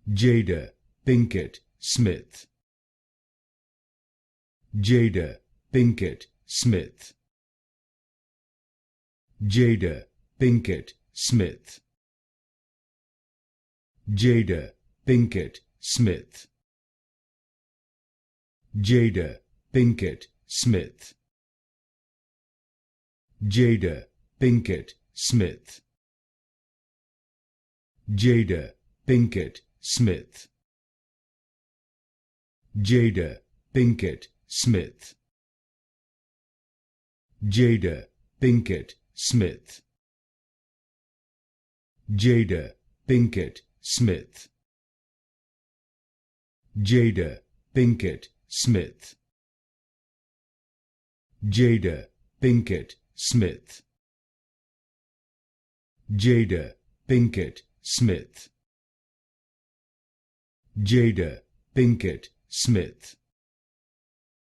Jada Pinkett Smith. Jada Pinkett Smith. Jada Pinkett Smith. Jada Pinkett Smith. Jada Pinkett Smith. Jada Pinkett Smith. Jada Pinkett Smith. Jada Pinkett Smith. Jada Pinkett Smith. Jada Pinkett Smith. Jada Pinkett Smith. Jada Pinkett Smith. Jada Pinkett Smith. Jada Pinkett Smith.